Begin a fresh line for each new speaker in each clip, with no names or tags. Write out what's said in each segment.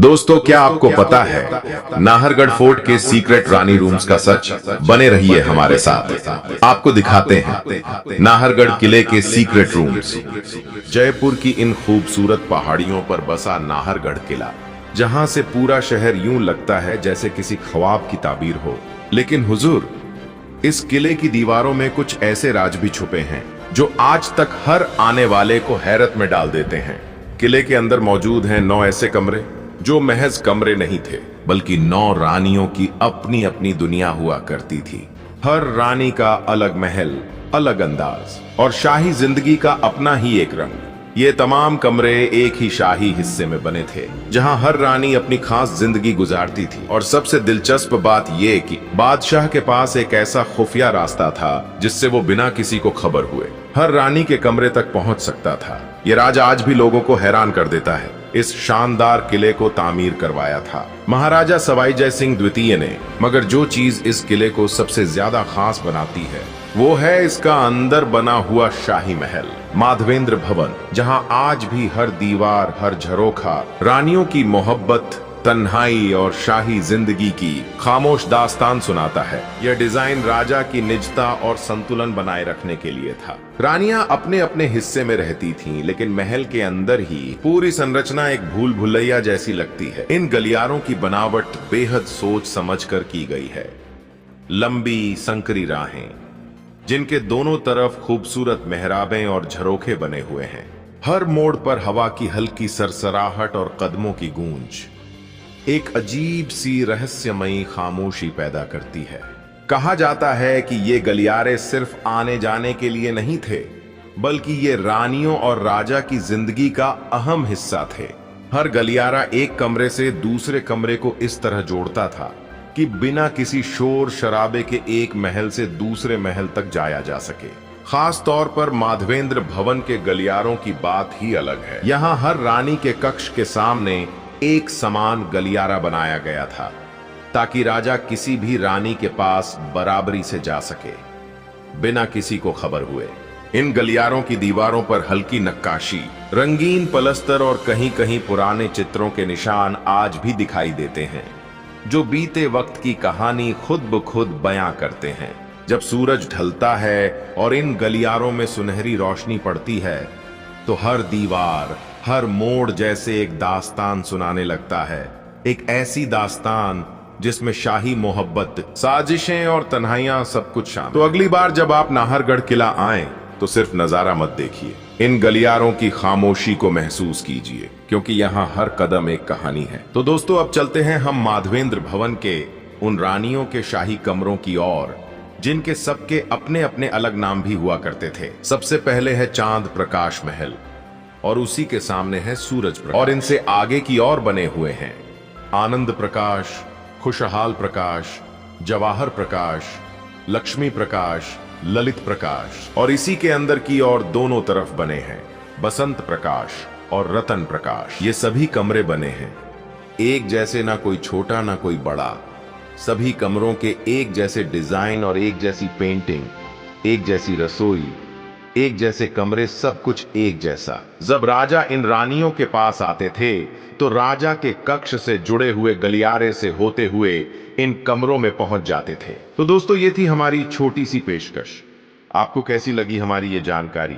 दोस्तों, क्या आपको पता है नाहरगढ़ फोर्ट के सीक्रेट रानी रूम्स का सच? बने रहिए हमारे साथ, आपको दिखाते हैं नाहरगढ़ किले के सीक्रेट रूम्स। जयपुर की इन खूबसूरत पहाड़ियों पर बसा नाहरगढ़ किला, जहां से पूरा शहर यूं लगता है जैसे किसी ख्वाब की ताबीर हो। लेकिन हुजूर, इस किले की दीवारों में कुछ ऐसे राज भी छुपे हैं जो आज तक हर आने वाले को हैरत में डाल देते हैं। किले के अंदर मौजूद हैं 9 ऐसे कमरे जो महज कमरे नहीं थे, बल्कि 9 रानियों की अपनी अपनी दुनिया हुआ करती थी। हर रानी का अलग महल, अलग अंदाज और शाही जिंदगी का अपना ही एक रंग। ये तमाम कमरे एक ही शाही हिस्से में बने थे, जहां हर रानी अपनी खास जिंदगी गुजारती थी। और सबसे दिलचस्प बात यह कि बादशाह के पास एक ऐसा खुफिया रास्ता था जिससे वो बिना किसी को खबर हुए हर रानी के कमरे तक पहुंच सकता था। ये राज आज भी लोगों को हैरान कर देता है। इस शानदार किले को तामीर करवाया था महाराजा सवाई जय सिंह द्वितीय ने। मगर जो चीज इस किले को सबसे ज्यादा खास बनाती है वो है इसका अंदर बना हुआ शाही महल, माधवेंद्र भवन, जहां आज भी हर दीवार, हर झरोखा रानियों की मोहब्बत, तन्हाई और शाही जिंदगी की खामोश दास्तान सुनाता है। यह डिजाइन राजा की निजता और संतुलन बनाए रखने के लिए था। रानियां अपने अपने हिस्से में रहती थीं, लेकिन महल के अंदर ही पूरी संरचना एक भूल भुलैया जैसी लगती है। इन गलियारों की बनावट बेहद सोच समझ कर की गई है। लंबी संकरी राहें, जिनके दोनों तरफ खूबसूरत मेहराबें और झरोखे बने हुए हैं। हर मोड़ पर हवा की हल्की सरसराहट और कदमों की गूंज एक अजीब सी रहस्यमयी खामोशी पैदा करती है। कहा जाता है कि ये गलियारे सिर्फ आने जाने के लिए नहीं थे, बल्कि ये रानियों और राजा की जिंदगी का अहम हिस्सा थे। हर गलियारा एक कमरे से दूसरे कमरे को इस तरह जोड़ता था कि बिना किसी शोर शराबे के एक महल से दूसरे महल तक जाया जा सके। खास तौर पर माधवेंद्र भवन के गलियारों की बात ही अलग है। यहाँ हर रानी के कक्ष के सामने एक समान गलियारा बनाया गया था, ताकि राजा किसी भी रानी के पास बराबरी से जा सके, बिना किसी को खबर हुए। इन गलियारों की दीवारों पर हल्की नक्काशी, रंगीन पलस्तर और कहीं कहीं पुराने चित्रों के निशान आज भी दिखाई देते हैं, जो बीते वक्त की कहानी खुद ब खुद बयां करते हैं। जब सूरज ढलता है और इन गलियारों में सुनहरी रोशनी पड़ती है, तो हर दीवार, हर मोड़ जैसे एक दास्तान सुनाने लगता है। एक ऐसी दास्तान जिसमें शाही मोहब्बत, साजिशें और तन्हाइयां सब कुछ शामिल। तो अगली बार जब आप नाहरगढ़ किला आएं, तो सिर्फ नजारा मत देखिए, इन गलियारों की खामोशी को महसूस कीजिए, क्योंकि यहाँ हर कदम एक कहानी है। तो दोस्तों, अब चलते हैं हम माधवेंद्र भवन के उन रानियों के शाही कमरों की ओर, जिनके सबके अपने अपने अलग नाम भी हुआ करते थे। सबसे पहले है चांद प्रकाश महल, और उसी के सामने है सूरज प्रकाश, और इनसे आगे की ओर बने हुए हैं आनंद प्रकाश, खुशहाल प्रकाश, जवाहर प्रकाश, लक्ष्मी प्रकाश, ललित प्रकाश। और इसी के अंदर की ओर दोनों तरफ बने हैं बसंत प्रकाश और रतन प्रकाश। ये सभी कमरे बने हैं एक जैसे, ना कोई छोटा ना कोई बड़ा। सभी कमरों के एक जैसे डिजाइन और एक जैसी पेंटिंग, एक जैसी रसोई, एक जैसे कमरे, सब कुछ एक जैसा। जब राजा इन रानियों के पास आते थे, तो राजा के कक्ष से जुड़े हुए गलियारे से होते हुए इन कमरों में पहुंच जाते थे। तो दोस्तों, ये थी हमारी छोटी सी पेशकश। आपको कैसी लगी हमारी ये जानकारी?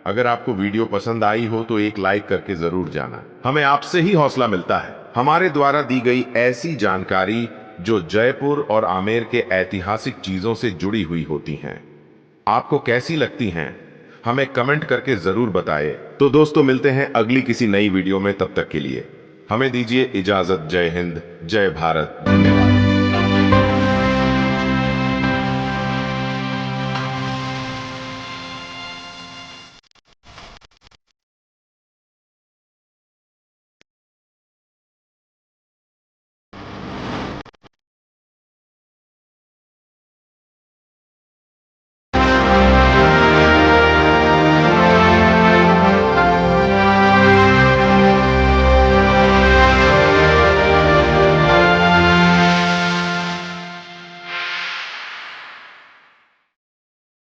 अगर आपको वीडियो पसंद आई हो तो एक लाइक करके जरूर जाना। हमें आपसे ही हौसला मिलता है। हमारे द्वारा दी गई ऐसी जानकारी जो जयपुर और आमेर के ऐतिहासिक चीजों से जुड़ी हुई होती हैं, आपको कैसी लगती हैं? हमें कमेंट करके जरूर बताएं। तो दोस्तों, मिलते हैं अगली किसी नई वीडियो में। तब तक के लिए हमें दीजिए इजाजत। जय हिंद, जय भारत, धन्यवाद।